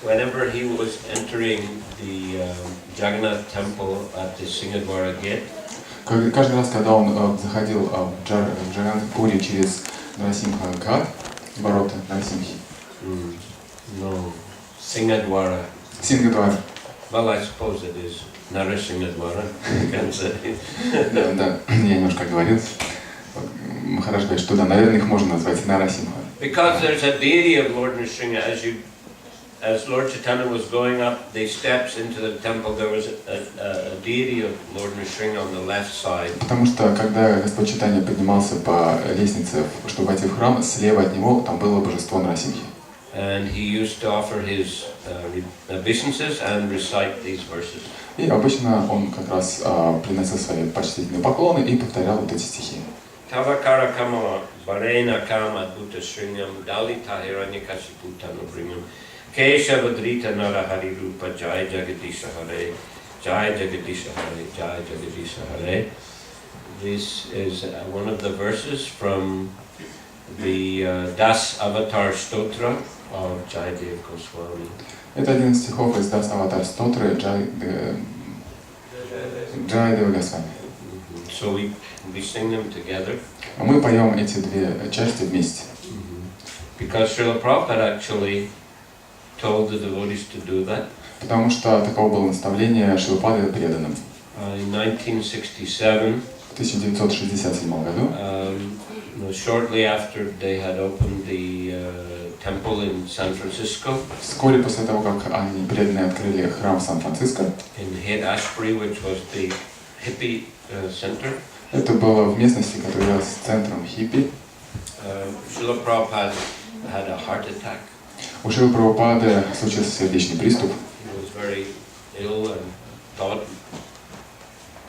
whenever he was entering the Jagannath temple at the Singadwara gate, каждый раз, когда он заходил в Джаганнатхпури через Нрисимха-Гhat, ворота Нрисимхи. No, Singadwara. Сингадвара. Well, I suppose it is Nrисимха-Dwara, you can say. Да, я немножко оговорился. Махарадж говорит, что да, наверное, их можно назвать Нарасимха. Because there's a deity of Lord Nrsimha, as Lord Chaitanya was going up the steps into the temple, there was a deity of Lord Nrsimha on the left side. Потому что, когда Господь Чайтанья поднимался по лестнице, чтобы войти в храм, слева от него там было божество Нрисимхи. And he used to offer his obeisances and recite these verses. И обычно он как раз приносил свои почтительные поклоны и повторял вот эти стихи. Tavakara kama varena kama adbhuta sringam dalita hiranyakashiputa nubringam keshavadrita narahari rupa jai jagadisha hare jai jagadisha hare jai jagadisha hare. This is one of the verses from the Das Avatar Stotra of Jayadev Goswami. Это один из стихов из Das Avatar Stotra Jayadev Goswami. So we sing them together. А мы поем эти две части вместе. Because Srila Prabhupada actually told the devotees to do that. Потому что таково было наставление Шрилапады преданным. In 1967, в 1967 году, shortly after they had opened the temple in San Francisco, вскоре после того, как они преданные открыли храм в Сан-Франциско, in Haight-Ashbury, which was the hippie center, это было в местности, которая являлась центром хиппи. Srila Prabhupada had a heart attack. У Шрилы Прабхупады случился сердечный приступ. He was very ill and thought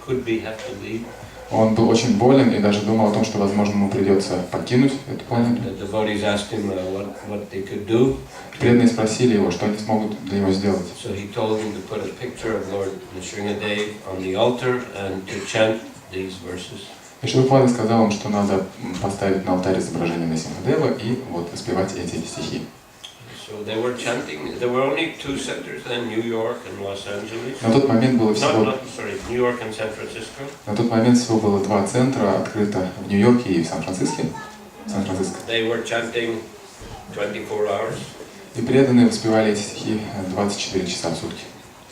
could have to leave. Он был очень болен и даже думал о том, что, возможно, ему придется покинуть эту планету. Преданные спросили его, что они смогут для него сделать. И Шрилапада сказал им, что надо поставить на алтарь изображение Нрисимха-дева и вот воспевать эти стихи. So they were chanting. There were only two centers then, New York and Los Angeles. На тот момент было всего. New York and San Francisco. На тот момент всего было два центра открыто в Нью-Йорке и в Сан-Франциско. They were chanting 24 hours. И преданные воспевали эти стихи 24 часа в сутки.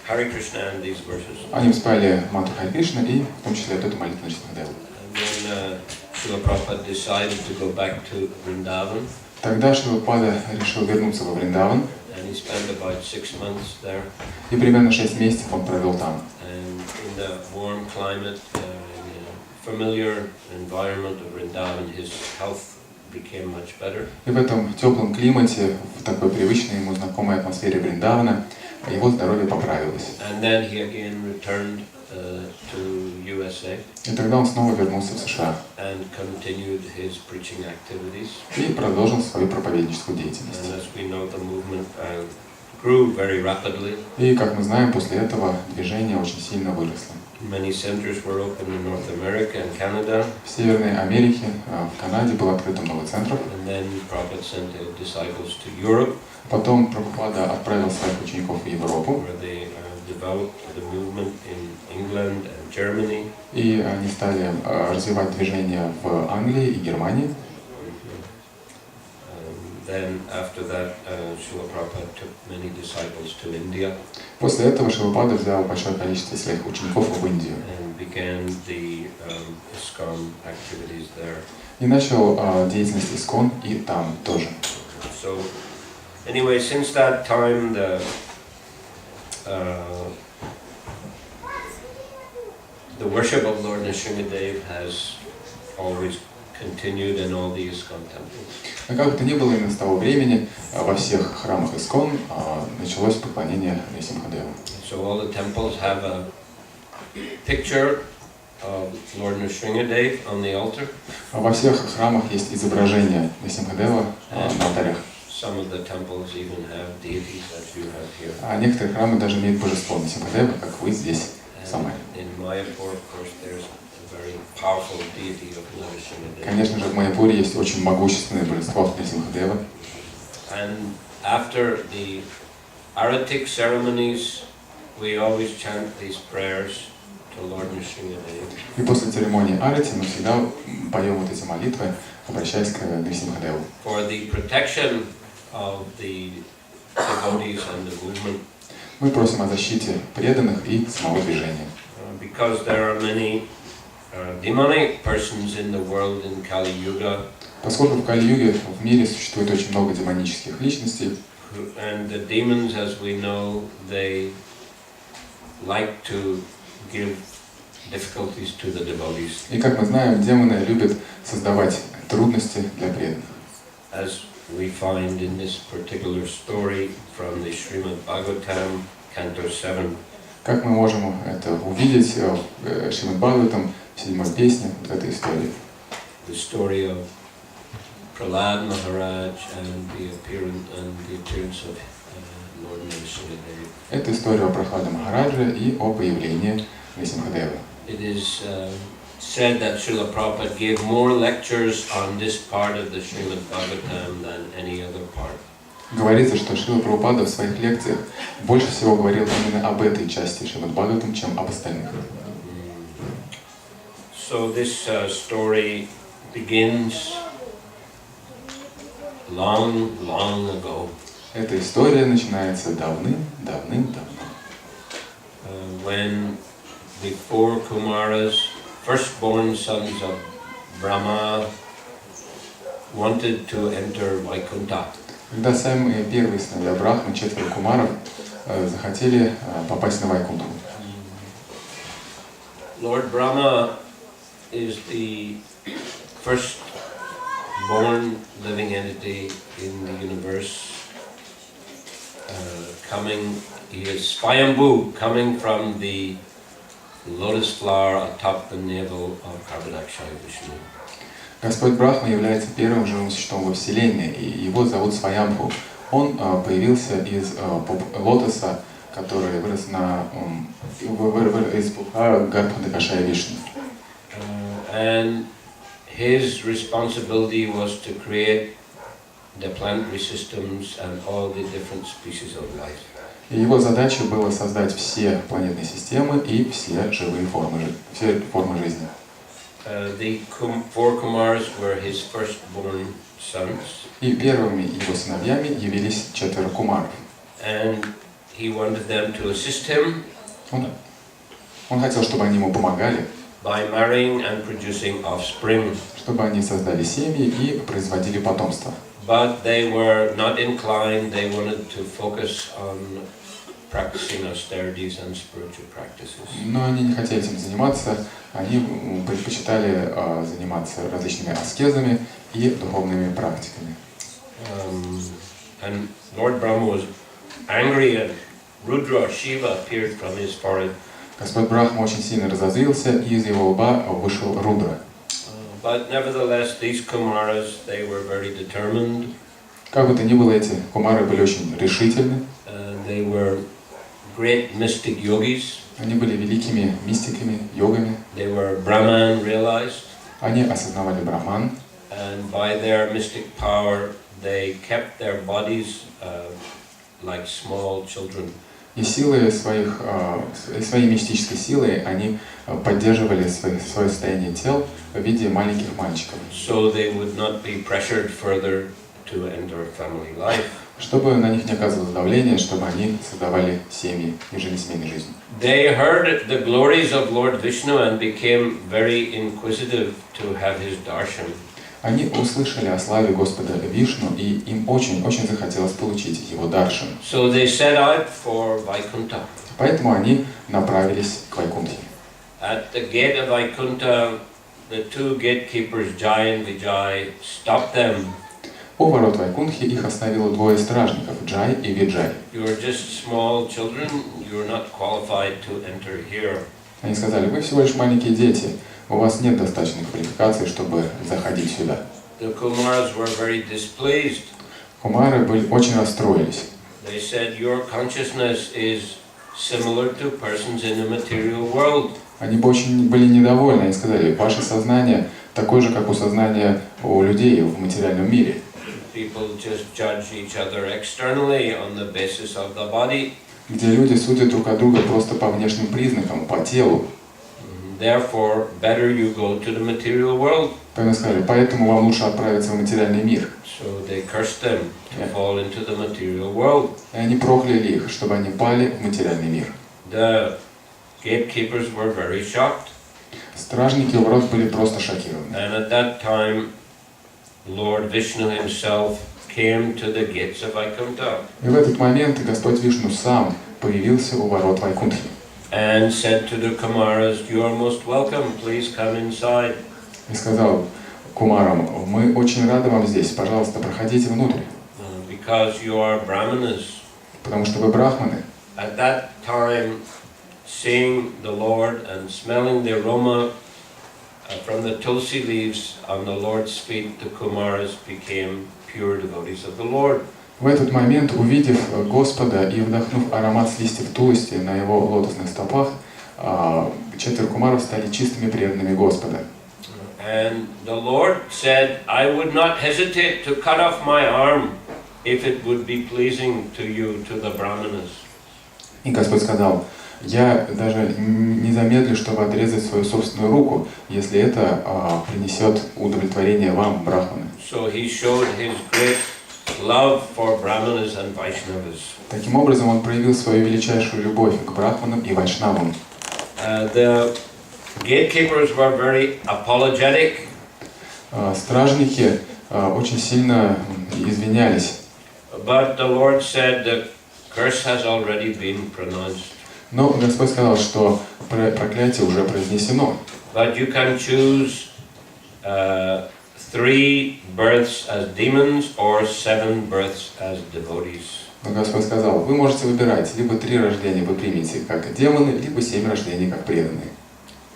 Hare Krishna and these verses. Они воспевали мантру Харе Кришна и в том числе эту молитву Нрисимха-деву. And then Srila Prabhupada decided to go back to Vrindavan. Тогда Шрилапада решил вернуться во Вриндаван. And he spent about 6 months there. И примерно 6 месяцев он провел там. And in the warm climate, in a familiar environment of Vrindavan, his health became much better. И в этом теплом климате, в такой привычной ему знакомой атмосфере Вриндавана, его здоровье поправилось. And then he again returned to USA. И тогда он снова вернулся в США. And continued his preaching activities. И продолжил свою проповедническую деятельность. And as we know, the movement grew very rapidly. И, как мы знаем, после этого движение очень сильно выросло. Many centers were opened in North America and Canada. В Северной Америке, в Канаде было открыто много центров. And then Prabhupada sent disciples to Europe. Потом Прабхупада отправил своих учеников в Европу. Where they developed the movement in England and Germany. И они стали развивать движение в Англии и Германии. Then after that, Srila Prabhupada took many disciples to India. После этого Шрилапада взял большое количество своих учеников в Индию. And began the ISKCON activities there. И начал деятельность ИСККОН и там тоже. So, anyway, since that time, the worship of Lord Nrsimha-Dev has always continued in all the ISKCON temples. Но как бы то ни было, именно с того времени во всех храмах ИСККОН началось поклонение Нрисимха-деву. So all the temples have a picture of Lord Nrsimha-Dev on the altar. Во всех храмах есть изображение Нрисимха-дева на алтарях. Some of the temples even have deities as you have here. А некоторые храмы даже имеют божество Нрисимха-дева, как вы здесь, в Самаре. In Mayapur, of course, there's a very powerful deity of Nrsimha-Dev. Конечно же, в Майяпуре есть очень могущественное божество Нрисимха-дева. And after the Aratic ceremonies, we always chant these prayers to Lord Nrsimha-Dev. И после церемонии арати мы всегда поем вот эти молитвы, обращаясь к Нрисимха-Деву. For the protection of the devotees and the movement. Мы просим о защите преданных и самого движения. Because there are many demonic persons in the world in Kali Yuga. Поскольку в Кали-юге в мире существует очень много демонических личностей, And the demons, as we know, they like to give difficulties to the devotees. и как мы знаем, демоны любят создавать трудности для преданных. As we find in this particular story from the Srimad Bhagavatam, Canto 7. Как мы можем это увидеть в Шримад Бхагаватам, в 7-й песне, вот этой истории. The story of Prahlad Maharaj and the appearance of Lord Nrsimha-Dev. Это история о Прабхаве Махараджа и о появлении Нрисимха-Девы. It is said that Srila Prabhupada gave more lectures on this part of the Srimad Bhagavatam than any other part. Говорится, что Шрила Прабхупада в своих лекциях больше всего говорил именно об этой части Шримад Бхагаватам, чем об остальных. So this story begins long, long ago. Эта история начинается давным-давно. When the 4 Kumaras, firstborn sons of Brahma, wanted to enter Vaikuntha. Когда самые первые сыновья Брахмы, 4 кумаров, захотели попасть на Вайкунтху. Lord Brahma is the first-born living entity in the universe. He is Swayambhu, coming from the lotus flower atop the navel of Prabhavishnu. Господь Брахма является первым живым существом во Вселенной, и его зовут Сваямбху. Он появился из лотоса, который вырос из пуха Гарбхадакашая Вишну. And his responsibility was to create the planetary systems and all the different species of life. И его задачей было создать все планетные системы и все живые формы, все формы жизни. The 4 Kumars were his firstborn sons. И первыми его сыновьями явились 4 кумаров. And he wanted them to assist him. Он хотел, чтобы они ему помогали. By marrying and producing offspring. Чтобы они создали семьи и производили потомство. But they were not inclined. They wanted to focus on practicing austerities and spiritual practices. Но они не хотели этим заниматься. Они предпочитали заниматься различными аскезами и духовными практиками. And Lord Brahma was angry, and Rudra, Shiva, appeared from his forehead. Господь Брахма очень сильно разозлился, и из его лба вышел Рудра. But nevertheless, these Kumaras, they were very determined. Как бы то ни было, эти кумары были очень решительны. They were great mystic yogis. Они были великими мистиками, йогами. They were Brahman realized. Они осознавали Брахман. And by their mystic power, they kept their bodies like small children. И силой своей мистической силой они поддерживали свое состояние тел в виде маленьких мальчиков. So they would not be pressured further to enter family life. Чтобы на них не оказывалось давление, чтобы они создавали семьи и жили семейной жизнью. They heard the glories of Lord Vishnu and became very inquisitive to have his darshan. Они услышали о славе Господа Вишну, и им очень захотелось получить его даршан. So they set out for Vaikuntha. Поэтому они направились к Вайкунтхе. At the gate of Vaikuntha, the 2 gatekeepers, Jai and Vijay, stopped them. У ворот Вайкунтхи их остановило 2 стражников, Джай и Виджай. You are just small children. You are not qualified to enter here. Они сказали: вы всего лишь маленькие дети, у вас нет достаточной квалификации, чтобы заходить сюда. The Kumaras were very displeased. Кумары очень расстроились. They said, your consciousness is similar to persons in the material world. Они очень были недовольны, они сказали: ваше сознание такое же, как у сознания у людей в материальном мире. people just judge each other externally on the basis of the body. Где люди судят друг от друга просто по внешним признакам, по телу. Therefore, better you go to the material world. Поэтому сказали, поэтому вам лучше отправиться в материальный мир. So they cursed them to fall into the material world. И они прокляли их, чтобы они пали в материальный мир. The gatekeepers were very shocked. Стражники у ворот были просто шокированы. And at that time, Lord Vishnu himself came to the gates of Vaikuntha. И в этот момент Господь Вишну сам появился у ворот Вайкунтхи. And said to the Kumaras, "You are most welcome. Please come inside." И сказал кумарам, мы очень рады вам здесь, пожалуйста, проходите внутрь. Because you are brahmanas. Потому что вы брахманы. At that time, seeing the Lord and smelling the aroma from the tulsi leaves on the Lord's feet, the Kumaras became pure devotees of the Lord. В этот момент, увидев Господа и вдохнув аромат с листьев тулости на его лотосных стопах, 4 кумаров стали чистыми преданными Господа. And the Lord said, "I would not hesitate to cut off my arm if it would be pleasing to you, to the brahmanas." И Господь сказал, я даже не замедлю, чтобы отрезать свою собственную руку, если это принесет удовлетворение вам, брахманы. So he showed his great love for brahmanas and Vaishnavas. Таким образом, он проявил свою величайшую любовь к брахманам и вайшнавам. The gatekeepers were very apologetic. Стражники очень сильно извинялись. But the Lord said the curse has already been pronounced. Но Господь сказал, что проклятие уже произнесено. But you can choose 3 births as demons or 7 births as devotees. Но Господь сказал, вы можете выбирать, либо 3 рождения вы примете как демоны, либо 7 рождений как преданные.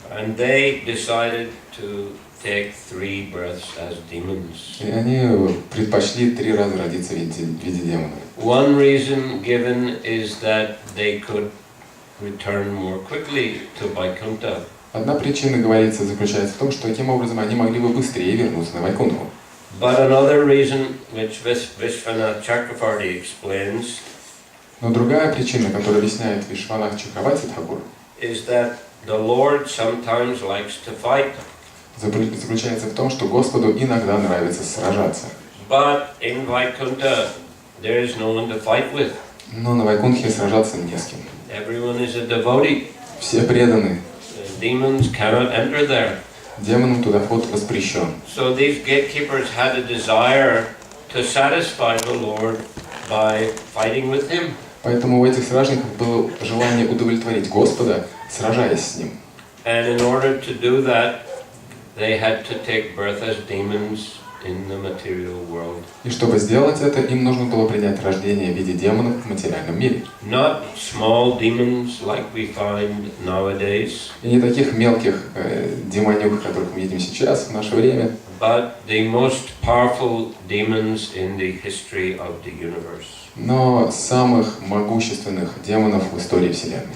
And they decided to take 3 births as demons. И они предпочли 3 раза родиться в виде демонов. One reason given is that they could return more quickly to Vaikuntha. Одна причина, говорится, заключается в том, что таким образом они могли бы быстрее вернуться на Вайкунтху. But another reason, which Vishwanath-Chakravarti explains, но другая причина, которую объясняет Вишванатх-Чакраварти Тхакур, is that the Lord sometimes likes to fight. Заключается в том, что Господу иногда нравится сражаться. But in Vaikuntha, there is no one to fight with. Но на Вайкунтхе сражаться не с кем. Everyone is a devotee. Все преданы. Demons cannot enter there. Демонам туда вход воспрещен. So these gatekeepers had a desire to satisfy the Lord by fighting with Him. Поэтому у этих стражников было желание удовлетворить Господа, сражаясь с Ним. And in order to do that, they had to take birth as demons in the material world. И чтобы сделать это, им нужно было принять рождение в виде демонов в материальном мире. Not small demons like we find nowadays. И не таких мелких демонюк, которых мы видим сейчас, в наше время. But the most powerful demons in the history of the universe. Но самых могущественных демонов в истории Вселенной.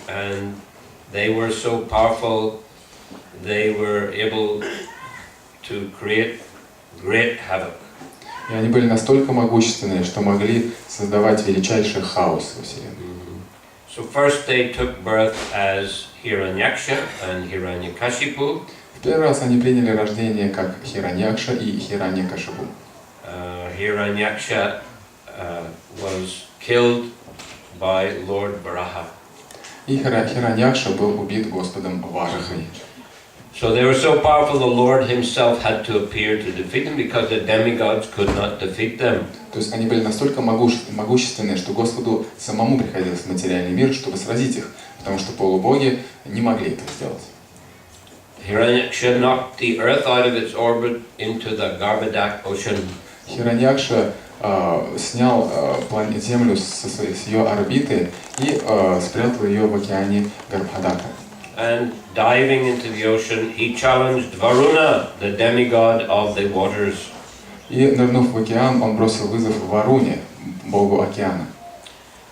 And they were so powerful, they were able to create great havoc. И они были настолько могущественные, что могли создавать величайший хаос во Вселенной. So first they took birth as Hiranyaksha and Hiranyakashipu. В первый раз они приняли рождение как Хираньякша и Хираньякашипу. Hiranyaksha was killed by Lord Varaha. И Хираньякша был убит Господом Варахой. So they were so powerful, the Lord Himself had to appear to defeat them because the demigods could not defeat them. То есть они были настолько могущественные, что Господу самому приходилось в материальный мир, чтобы сразить их, потому что полубоги не могли этого сделать. Hiranyaksha knocked the earth out of its orbit into the Garbhodak ocean. Хираньякша снял Землю с ее орбиты и спрятал ее в океане Гарбхадака. And diving into the ocean, he challenged Varuna, the demigod of the waters. И, нырнув в океан, он бросил вызов Варуне, богу океана.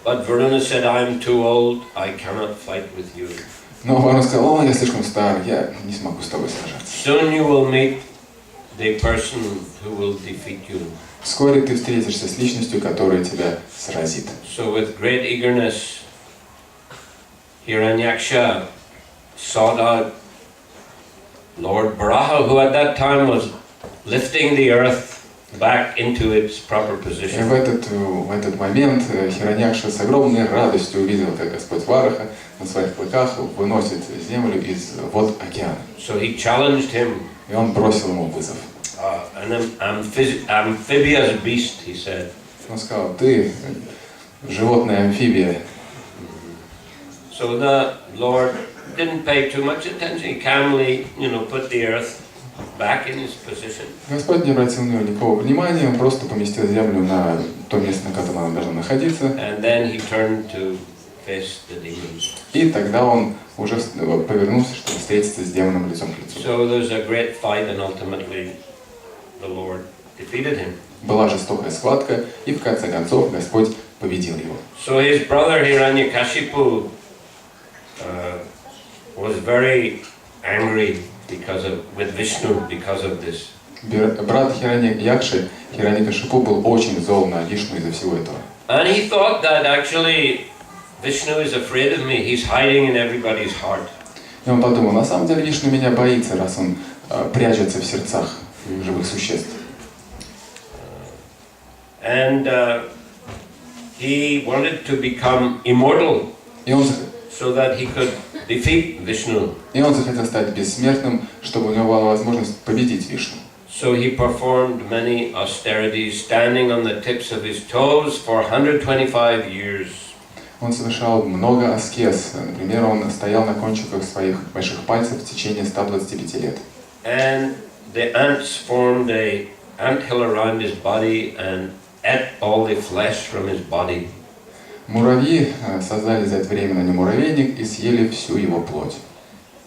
But Varuna said, "I'm too old, I cannot fight with you." Но Варуна сказал, я слишком стар, я не смогу с тобой сражаться. Soon you will meet the person who will defeat you. Вскоре ты встретишься с личностью, которая тебя сразит. So with great eagerness, Hiranyaksha sought out Lord Prabhu, who at that time was lifting the earth back into its proper И position. в этот момент Хираньякша с огромной радостью увидел, как Господь Вараха на своих клыках выносит землю из вод океана. So he challenged him. И он бросил ему вызов. An amphibious beast, he said. Он сказал: ты животное амфибия. So the Lord didn't pay too much attention. He calmly, put the earth back in its position. Господь не обратил на него никакого внимания, он просто поместил землю на то место, на котором она должна находиться. And then he turned to face the demons. И тогда он уже повернулся, чтобы встретиться с демоном лицом к лицу. So there's a great fight, and ultimately the Lord defeated him. Была жестокая схватка, и в конце концов Господь победил его. So his brother Hiranyakashipu was very angry with Vishnu because of this. Брат Хираньякши, Хираньякашипу, был очень зол на Вишну из-за всего этого. And he thought that actually Vishnu is afraid of me. He's hiding in everybody's heart. И он подумал: на самом деле Вишну меня боится, раз он прячется в сердцах живых существ. And he wanted to become immortal, so that he could defeat Vishnu. И он захотел стать бессмертным, чтобы у него была возможность победить Вишну. So he performed many austerities, standing on the tips of his toes for 125 years. Он совершал много аскез. Например, он стоял на кончиках своих больших пальцев в течение 125 лет. And the ants formed an anthill around his body and ate all the flesh from his body. Муравьи создали за это время на нем муравейник и съели всю его плоть.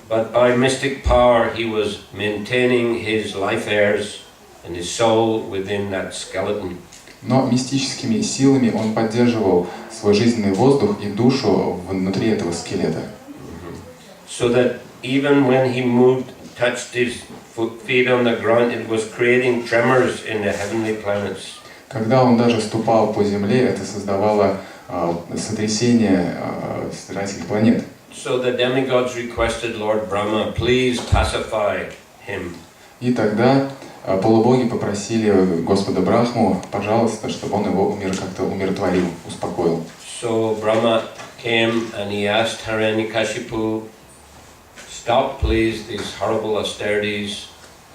But by mystic power he was maintaining his life airs and his soul within that skeleton. Но мистическими силами он поддерживал свой жизненный воздух и душу внутри этого скелета. So that even when he touched his feet on the ground, it was creating tremors in the heavenly planets. Когда он даже ступал по земле, это создавало сотрясение райских планет. So the demigods requested Lord Brahma, please pacify him. И тогда полубоги попросили Господа Брахму, пожалуйста, чтобы он его как-то умиротворил, успокоил. So Brahma came and he asked Hiranyakashipu, stop please these horrible austerities.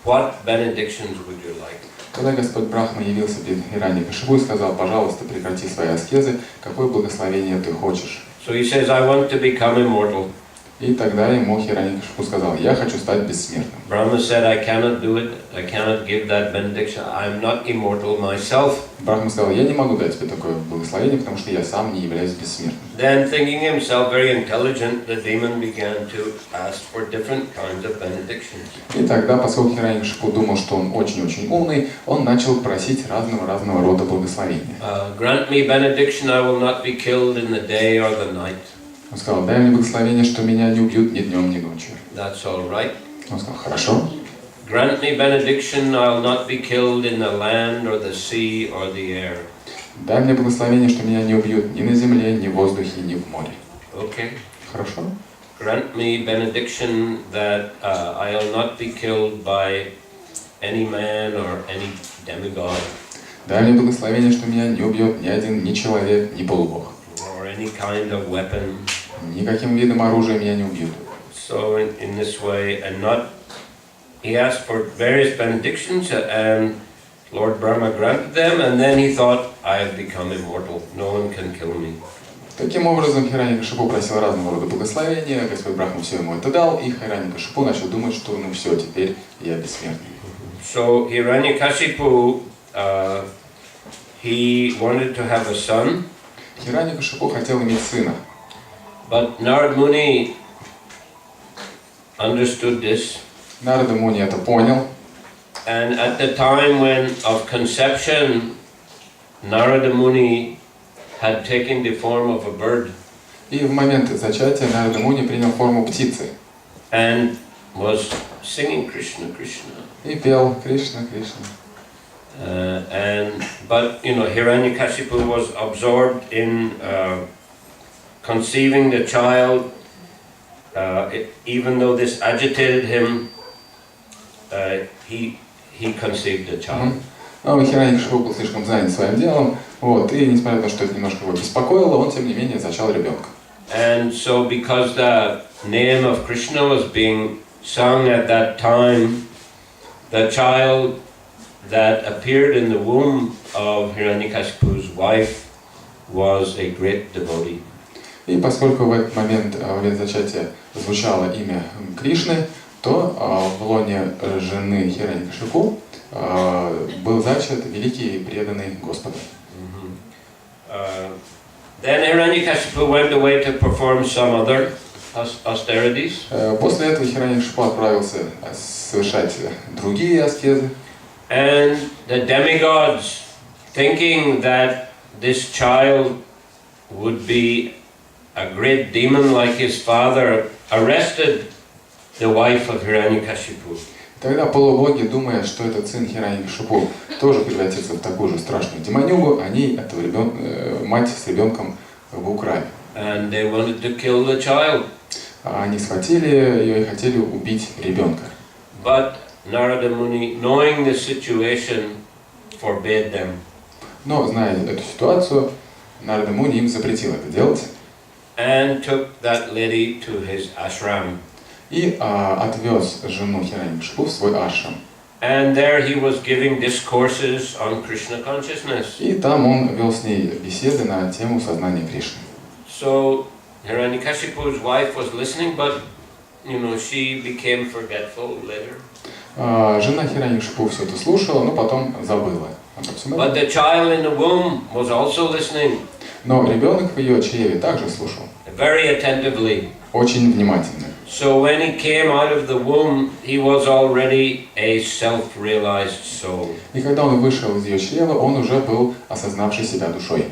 What benedictions would you like? Когда Господь Брахма явился перед Хираньякашипу и сказал: пожалуйста, прекрати свои аскезы, какое благословение ты хочешь? So he says, I want to become immortal. И тогда ему Хираньякашипу сказал: я хочу стать бессмертным. Brahma said, I cannot do it. I cannot give that benediction. I'm not immortal myself. Брахма сказал: я не могу дать тебе такое благословение, потому что я сам не являюсь бессмертным. Then, thinking himself very intelligent, the demon began to ask for different kinds of benedictions. И тогда, поскольку Хираньякашипу думал, что он очень-очень умный, он начал просить разного рода благословения. Grant me benediction, I will not be killed in the day or the night. Он сказал: дай мне благословение, что меня не убьют ни днем, ни ночью. That's all right. Он сказал: хорошо. Grant me benediction, I'll not be killed in the land or the sea or the air. Дай мне благословение, что меня не убьют ни на земле, ни в воздухе, ни в море. Okay. Хорошо. Grant me benediction that I'll not be killed by any man or any demigod. Дай мне благословение, что меня не убьет ни один, ни человек, ни полубог. Or any kind of weapon. Никаким видом оружия меня не убьют. So in this way, and not, he asked for various benedictions, and Lord Brahma granted them, and then he thought, I have become immortal. No one can kill me. Таким образом, Хираньякашипу просил разного рода благословения, Господь Брахма все ему это дал, и Хираньякашипу начал думать, что ну все, теперь я бессмертный. So Hiranyakashipu, he wanted to have a son. Хираньякашипу хотел иметь сына. But Narad Muni understood this. Нарада Муни это понял. And at the time of conception, Narada Muni had taken the form of a bird. И в момент зачатия Нарада Муни принял форму птицы. And was singing Krishna, Krishna. И пел Кришна, Кришна. But you know, Hiranyakashipu was absorbed in conceiving the child. Even though this agitated him, he conceived the child. Но Хираньякашипу был слишком занят своим делом, вот, и несмотря на то, что это немножко его беспокоило, он тем не менее зачал ребенка. And so, because the name of Krishna was being sung at that time, the child that appeared in the womb of Hiranyakashipu's wife was a great devotee. И поскольку в этот момент, во время зачатия, звучало имя Кришны, то в лоне жены Хираньякашипу был зачат великий и преданный Господу. Then Hiranyakashipu went away to perform some other austerities. После этого Хираньякашипу отправился совершать другие аскезы. And the demigods, thinking that this child would be a great demon like his father, arrested the wife of Hiranyakashipu. Тогда полубоги, думая, что этот сын Хираньякашипу тоже превратится в такую же страшную демонюгу, они этого мать с ребенком украли. And they wanted to kill the child. Они схватили ее и хотели убить ребенка. But Narada Muni, knowing the situation, forbade them. Но, зная эту ситуацию, Нарада Муни им запретил это делать. And took that lady to his ashram. И отвез жену Хираньякашипу в свой ашрам. And there he was giving discourses on Krishna consciousness. И там он вел с ней беседы на тему сознания Кришны. So Hiranyakashipu's wife was listening, but you know, she became forgetful later. Жена Хираньякашипу все это слушала, но потом забыла обо всем этом. But the child in the womb was also listening. Но ребенок в ее чреве также слушал. Very attentively. Очень внимательно. So when he came out of the womb, he was already a self-realized soul. И когда он вышел из ее чрева, он уже был осознавший себя душой.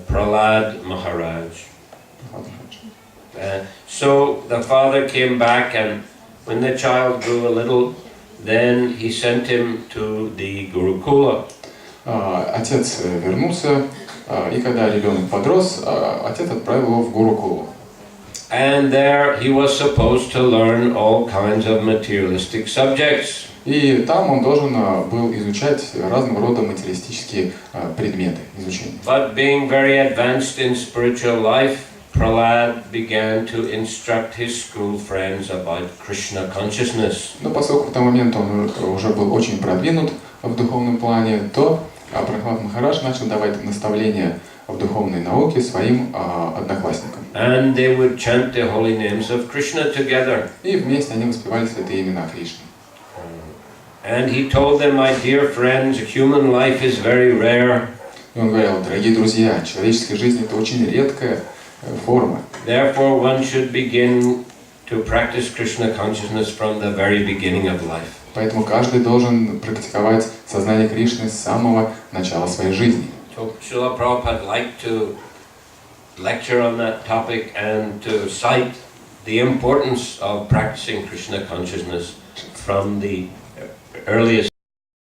Prahlad Maharaj. So the father came back, and when the child grew a little, then he sent him to the Gurukula. Отец вернулся, и когда ребенок подрос, отец отправил его в Гурукулу. And there he was supposed to learn all kinds of materialistic subjects. И там он должен был изучать разного рода материалистические предметы изучения. But being very advanced in spiritual life, Prahlad began to instruct his school friends about Krishna consciousness. Но поскольку в тот момент он уже был очень продвинут в духовном плане, то Прабхават Махарадж начал давать наставления в духовной науке своим одноклассникам. And they would chant the holy names of Krishna together. И вместе они воспевали святые имена Кришны. And he told them, my dear friends, human life is very rare. И он говорил: дорогие друзья, человеческая жизнь — это очень редкая форма. Therefore, one should begin to practice Krishna consciousness from the very beginning of life. Поэтому каждый должен практиковать сознание Кришны с самого начала своей жизни. So Srila Prabhupada liked to lecture on that topic and to cite the importance of practicing Krishna consciousness from the earliest